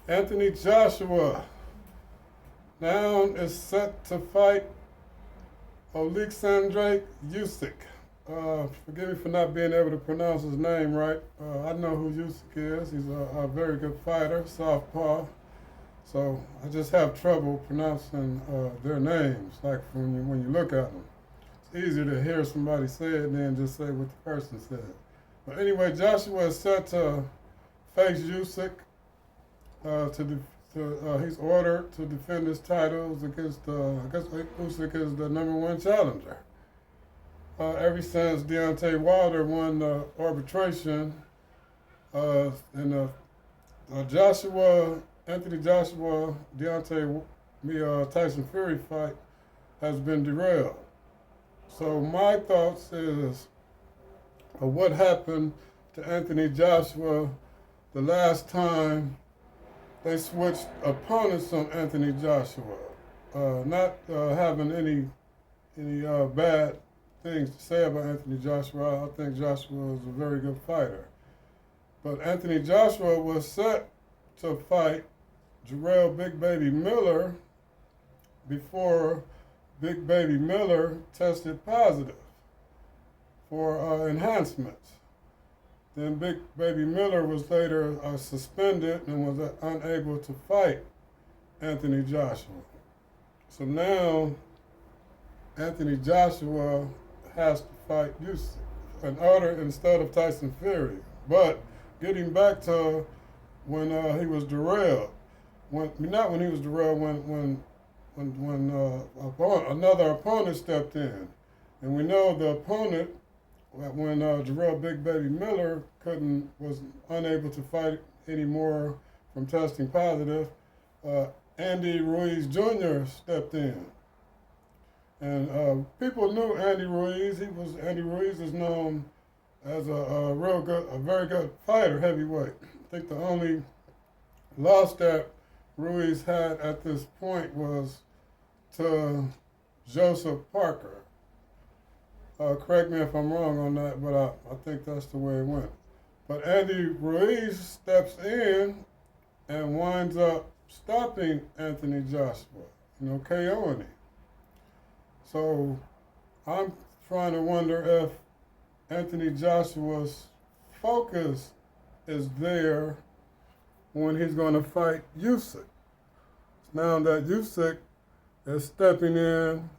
Anthony Joshua now is set to fight Oleksandr Usyk. Forgive me for not being able to pronounce his name right. I know who Usyk is. He's a very good fighter, southpaw. So I just have trouble pronouncing their names, like when you look at them. It's easier to hear somebody say it than just say what the person said. But anyway, Joshua is set to face Usyk. He's ordered to defend his titles against. I guess Usyk is the number one challenger. Ever since Deontay Wilder won the arbitration, and Anthony Joshua, Tyson Fury fight has been derailed. So my thoughts is what happened to Anthony Joshua the last time they switched opponents on Anthony Joshua. Not having any bad things to say about Anthony Joshua. I think Joshua is a very good fighter. But Anthony Joshua was set to fight Jarrell Big Baby Miller before Big Baby Miller tested positive for enhancements. Then Big Baby Miller was later suspended and was unable to fight Anthony Joshua. So now Anthony Joshua has to fight Usyk in order instead of Tyson Fury. But getting back to when he was derailed, not when he was derailed, when another opponent stepped in, and we know the opponent when Jarrell Big Baby Miller was unable to fight anymore from testing positive, Andy Ruiz Jr. stepped in. And people knew Andy Ruiz. Andy Ruiz is known as a very good fighter, heavyweight. I think the only loss that Ruiz had at this point was to Joseph Parker. Correct me if I'm wrong on that, but I think that's the way it went. But Andy Ruiz steps in and winds up stopping Anthony Joshua, KOing him. So I'm trying to wonder if Anthony Joshua's focus is there when he's going to fight Usyk. Now that Usyk is stepping in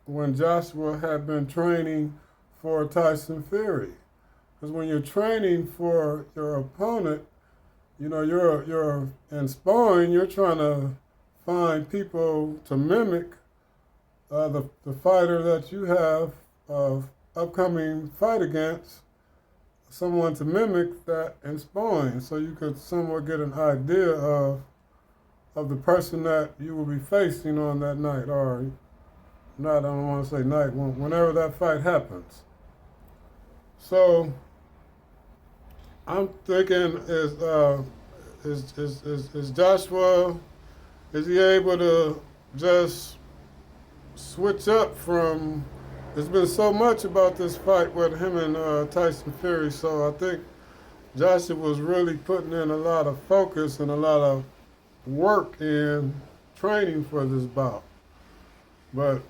when Joshua had been training for Tyson Fury. Because when you're training for your opponent, you're in sparring, you're trying to find people to mimic the fighter that you have of upcoming fight against, someone to mimic that in sparring, so you could somewhat get an idea of the person that you will be facing on that night, or not, I don't want to say night, whenever that fight happens. So I'm thinking, is Joshua, is he able to just switch up from, there's been so much about this fight with him and Tyson Fury, so I think Joshua was really putting in a lot of focus and a lot of work in training for this bout. But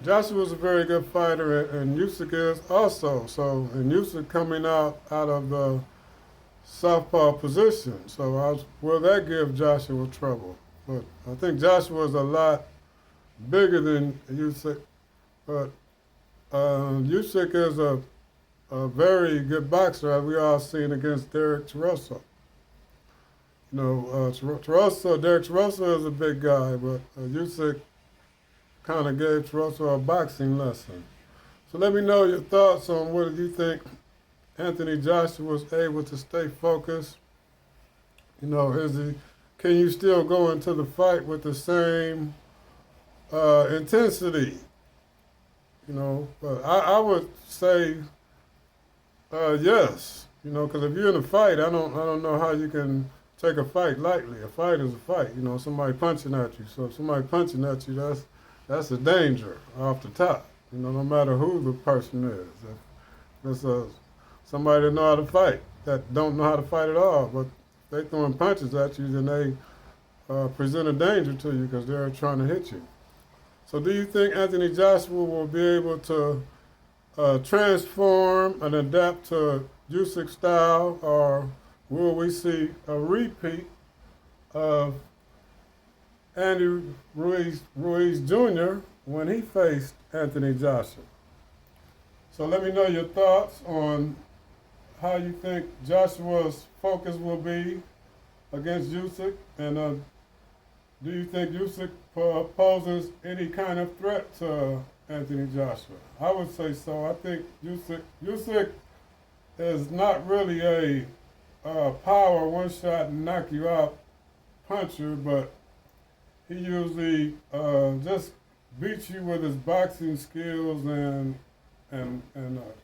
Joshua was a very good fighter, and Usyk is also. So, and Usyk coming out of the southpaw position. So, will that give Joshua trouble? But I think Joshua is a lot bigger than Usyk. But Usyk is a very good boxer, as we all seen against Derek Russell. Derek Russell is a big guy, but Usyk kind of gave Russell a boxing lesson. So let me know your thoughts on whether you think Anthony Joshua was able to stay focused. Can you still go into the fight with the same intensity? But I would say yes. Because if you're in a fight, I don't know how you can take a fight lightly. A fight is a fight. Somebody punching at you. So if somebody punching at you, that's a danger off the top. No matter who the person is. If it's somebody that know how to fight, that don't know how to fight at all, but they throwing punches at you, then present a danger to you because they're trying to hit you. So do you think Anthony Joshua will be able to transform and adapt to usyk style, or will we see a repeat of Andy Ruiz Jr. when he faced Anthony Joshua? So let me know your thoughts on how you think Joshua's focus will be against Usyk, and do you think Usyk poses any kind of threat to Anthony Joshua? I would say so. I think Usyk is not really a power one-shot knock you out puncher, but he usually just beats you with his boxing skills and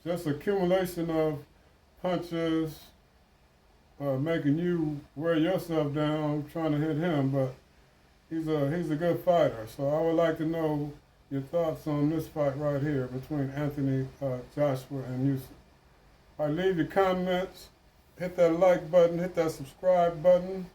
just accumulation of punches, making you wear yourself down trying to hit him. But he's a good fighter. So I would like to know your thoughts on this fight right here between Anthony Joshua and Usyk. All right, leave your comments, hit that like button, hit that subscribe button.